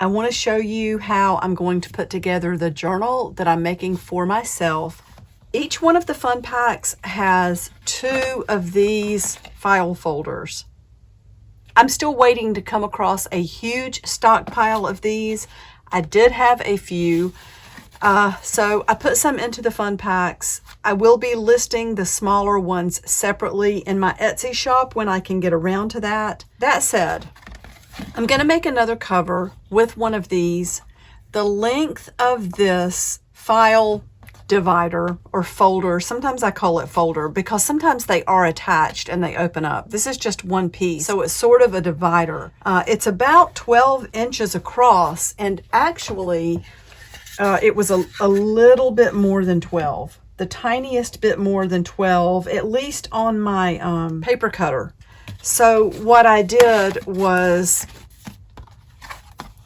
I want to show you how I'm going to put together the journal that I'm making for myself. Each one of the fun packs has 2 of these file folders. I'm still waiting to come across a huge stockpile of these. I did have a few, so I put some into the fun packs. I will be listing the smaller ones separately in my Etsy shop when I can get around to that. That said, I'm going to make another cover with one of these. The length of this file divider or folder, sometimes I call it folder because sometimes they are attached and they open up. This is just one piece, so it's sort of a divider. It's about 12 inches across, and actually it was a little bit more than 12. The tiniest bit more than 12, at least on my paper cutter. So what I did was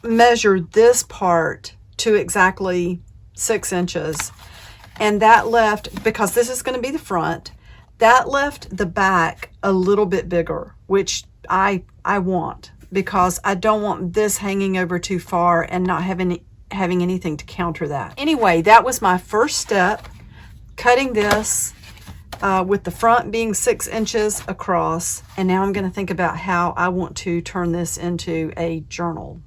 measure this part to exactly 6 inches. And that left, because this is going to be the front, that left the back a little bit bigger, which I want, because I don't want this hanging over too far and not having anything to counter that. Anyway, that was my first step, cutting this with the front being 6 inches across. And now I'm going to think about how I want to turn this into a journal.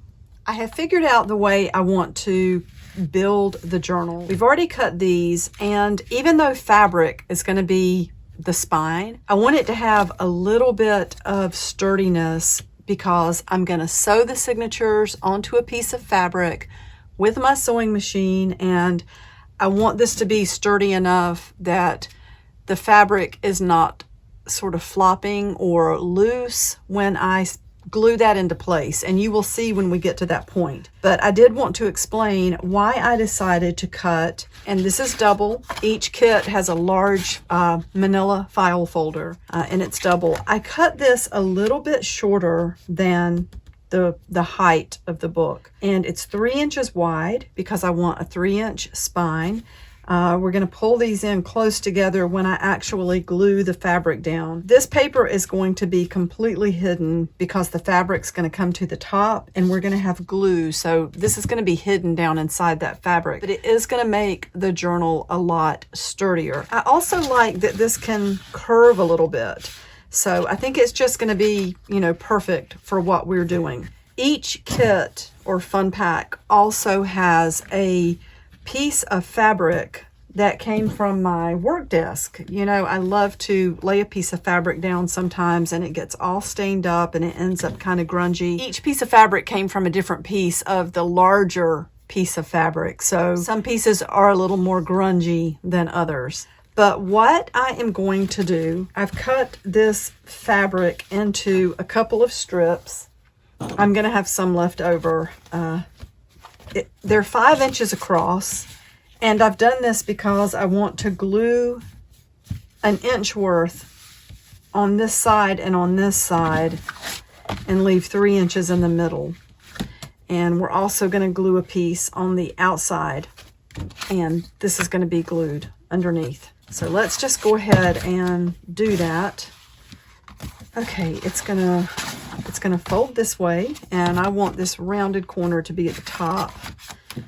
I have figured out the way I want to build the journal. We've already cut these, and even though fabric is going to be the spine, I want it to have a little bit of sturdiness because I'm going to sew the signatures onto a piece of fabric with my sewing machine, and I want this to be sturdy enough that the fabric is not sort of flopping or loose when I glue that into place, and you will see when we get to that point. But I did want to explain why I decided to cut, and this is double. Each kit has a large manila file folder, and it's double. I cut this a little bit shorter than the height of the book, and it's 3 inches wide because I want a 3-inch spine. We're going to pull these in close together when I actually glue the fabric down. This paper is going to be completely hidden because the fabric's going to come to the top, and we're going to have glue, so this is going to be hidden down inside that fabric, but it is going to make the journal a lot sturdier. I also like that this can curve a little bit, so I think it's just going to be, perfect for what we're doing. Each kit or fun pack also has a piece of fabric that came from my work desk. I love to lay a piece of fabric down sometimes and it gets all stained up and it ends up kind of grungy. Each piece of fabric came from a different piece of the larger piece of fabric. So some pieces are a little more grungy than others. But what I am going to do, I've cut this fabric into a couple of strips. I'm going to have some left over. They're 5 inches across, and I've done this because I want to glue an inch worth on this side and on this side and leave 3 inches in the middle. And we're also going to glue a piece on the outside, and this is going to be glued underneath. So let's just go ahead and do that. Okay, it's gonna fold this way, and I want this rounded corner to be at the top.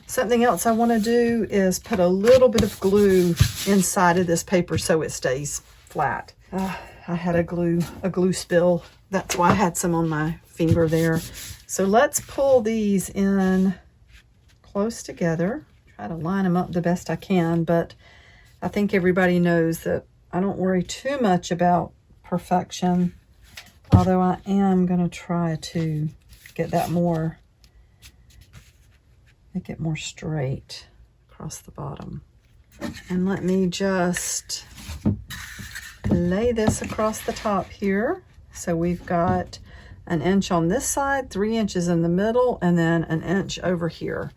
Something else I want to do is put a little bit of glue inside of this paper so it stays flat. I had a glue spill. That's why I had some on my finger there. So let's pull these in close together. Try to line them up the best I can, but I think everybody knows that I don't worry too much about perfection, although I am going to try to get that make it more straight across the bottom. And let me just lay this across the top here. So we've got an inch on this side, 3 inches in the middle, and then an inch over here.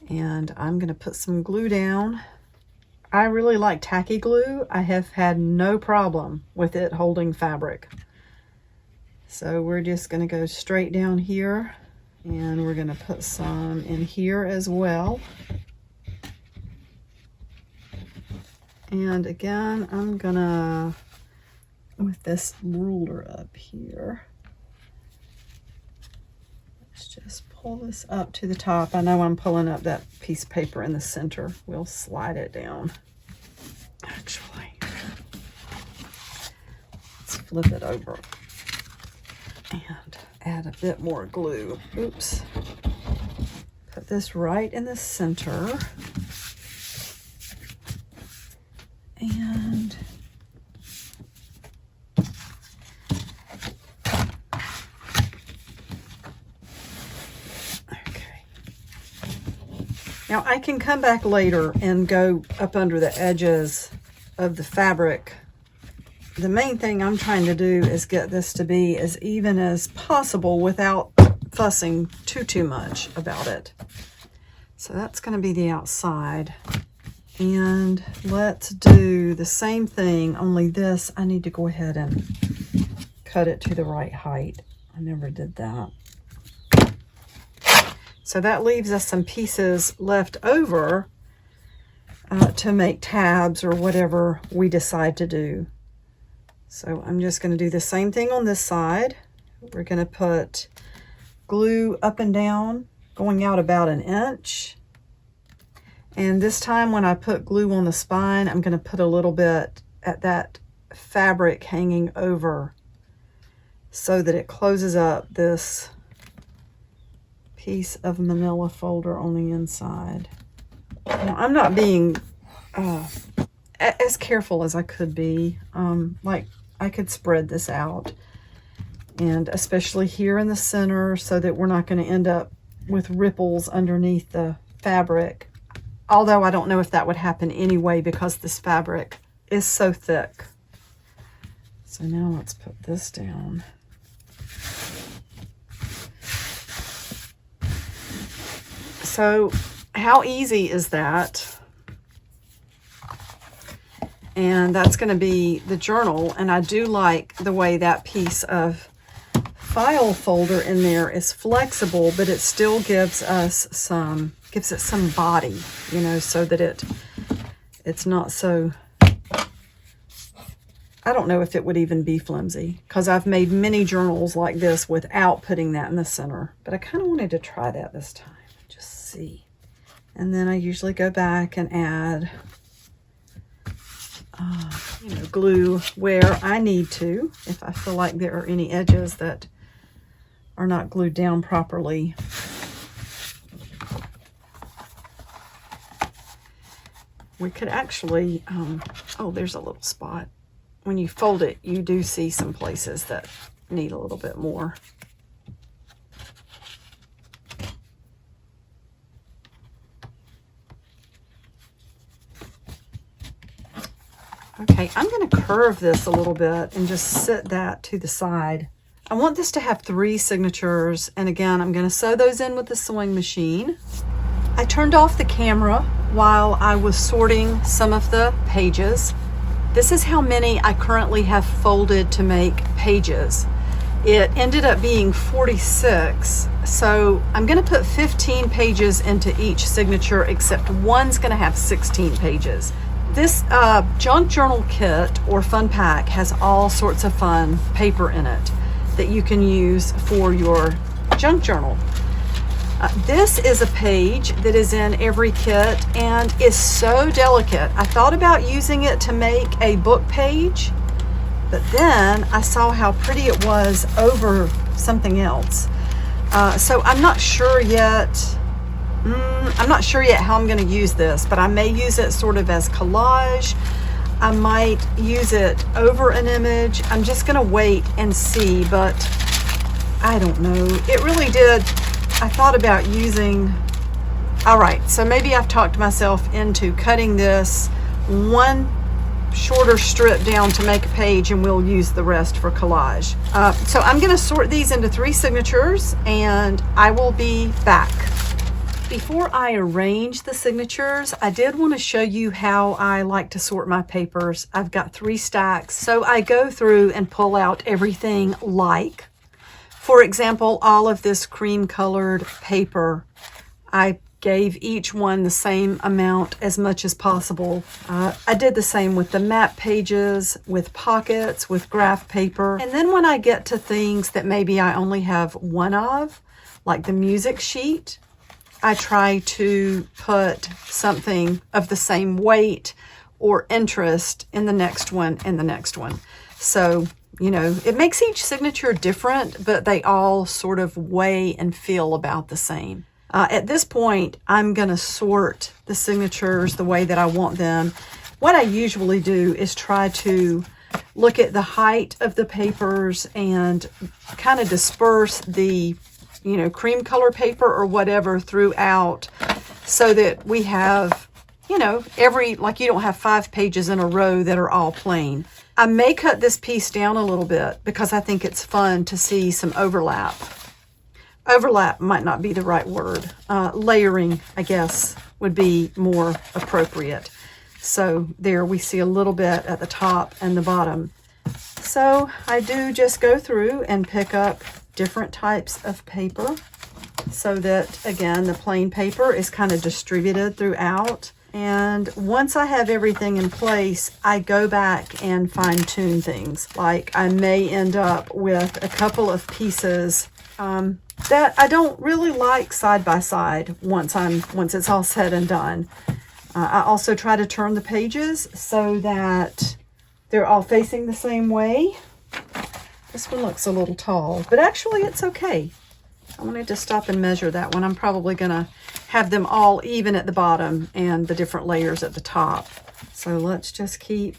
And I'm going to put some glue down. I really like tacky glue. I have had no problem with it holding fabric. So we're just going to go straight down here, and we're going to put some in here as well. And again, I'm going to, with this ruler up here, let's just pull this up to the top. I know I'm pulling up that piece of paper in the center. We'll slide it down. Actually, let's flip it over and add a bit more glue. Oops. Put this right in the center. And okay. Now I can come back later and go up under the edges of the fabric. The main thing I'm trying to do is get this to be as even as possible without fussing too much about it. So that's going to be the outside. And let's do the same thing, only this, I need to go ahead and cut it to the right height. I never did that. So that leaves us some pieces left over to make tabs or whatever we decide to do. So I'm just going to do the same thing on this side. We're going to put glue up and down, going out about 1 inch. And this time when I put glue on the spine, I'm going to put a little bit at that fabric hanging over so that it closes up this piece of manila folder on the inside. Now, I'm not being as careful as I could be. Like I could spread this out, and especially here in the center so that we're not going to end up with ripples underneath the fabric. Although I don't know if that would happen anyway because this fabric is so thick. So now let's put this down. So how easy is that? And that's going to be the journal. And I do like the way that piece of file folder in there is flexible, but it still gives us some, gives it some body, you know, so that it's not so, I don't know if it would even be flimsy, because I've made many journals like this without putting that in the center, but I kind of wanted to try that this time, just see. And then I usually go back and add you know, glue where I need to, if I feel like there are any edges that are not glued down properly. We could actually, oh, there's a little spot. When you fold it, you do see some places that need a little bit more. Okay, I'm going to curve this a little bit and just sit that to the side. I want this to have 3 signatures, and again, I'm going to sew those in with the sewing machine. I turned off the camera while I was sorting some of the pages. This is how many I currently have folded to make pages. It ended up being 46, so I'm going to put 15 pages into each signature, except one's going to have 16 pages. This junk journal kit or fun pack has all sorts of fun paper in it that you can use for your junk journal. This is a page that is in every kit and is so delicate. I thought about using it to make a book page, but then I saw how pretty it was over something else. So I'm not sure yet. I'm not sure yet how I'm going to use this, but I may use it sort of as collage. I might use it over an image. I'm just going to wait and see, but I don't know. It really did. I thought about using, all right, so maybe I've talked myself into cutting this one shorter strip down to make a page, and we'll use the rest for collage. So I'm going to sort these into 3 signatures, and I will be back. Before I arrange the signatures, I did want to show you how I like to sort my papers. I've got 3 stacks, so I go through and pull out everything like, for example, all of this cream colored paper. I gave each one the same amount as much as possible. I did the same with the map pages, with pockets, with graph paper. And then when I get to things that maybe I only have one of, like the music sheet, I try to put something of the same weight or interest in the next one and the next one. So, you know, it makes each signature different, but they all sort of weigh and feel about the same. At this point, I'm going to sort the signatures the way that I want them. What I usually do is try to look at the height of the papers and kind of disperse the, you know, cream color paper or whatever throughout, so that we have, you know, like you don't have 5 pages in a row that are all plain. I may cut this piece down a little bit because I think it's fun to see some overlap. Overlap might not be the right word. Layering, I guess, would be more appropriate. So there we see a little bit at the top and the bottom. So I do just go through and pick up different types of paper so that, again, the plain paper is kind of distributed throughout. And once I have everything in place, I go back and fine tune things. Like I may end up with a couple of pieces that I don't really like side by side once it's all said and done. I also try to turn the pages so that they're all facing the same way. This one looks a little tall, but actually it's okay. I wanted to stop and measure that one. I'm probably going to have them all even at the bottom and the different layers at the top. So let's just keep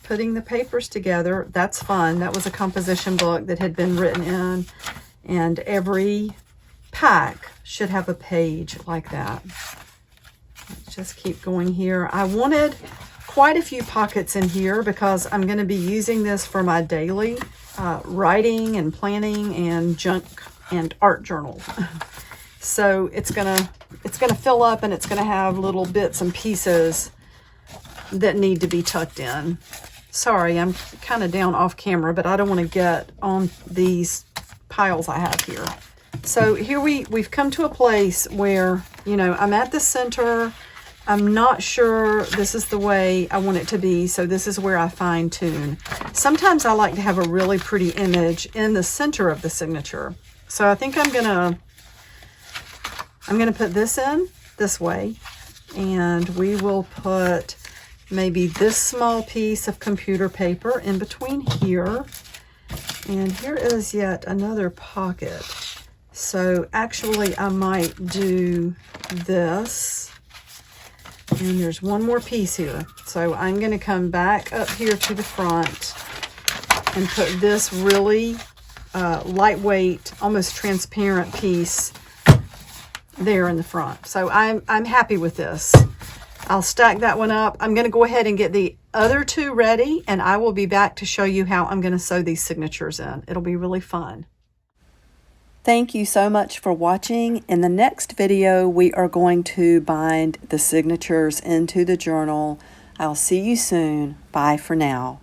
putting the papers together. That's fun. That was a composition book that had been written in, and every pack should have a page like that. Let's just keep going here. I wanted quite a few pockets in here because I'm going to be using this for my daily writing and planning and junk and art journal. So it's gonna fill up, and it's gonna have little bits and pieces that need to be tucked in. Sorry, I'm kind of down off camera, but I don't want to get on these piles I have here. So here we've come to a place where, you know, I'm at the center. I'm not sure this is the way I want it to be, so this is where I fine tune. Sometimes I like to have a really pretty image in the center of the signature. So I think I'm gonna put this in this way, and we will put maybe this small piece of computer paper in between here. And here is yet another pocket. So actually I might do this. And there's one more piece here. So I'm going to come back up here to the front and put this really lightweight, almost transparent piece there in the front. So I'm happy with this. I'll stack that one up. I'm going to go ahead and get the other two ready, and I will be back to show you how I'm going to sew these signatures in. It'll be really fun. Thank you so much for watching. In the next video, we are going to bind the signatures into the journal. I'll see you soon. Bye for now.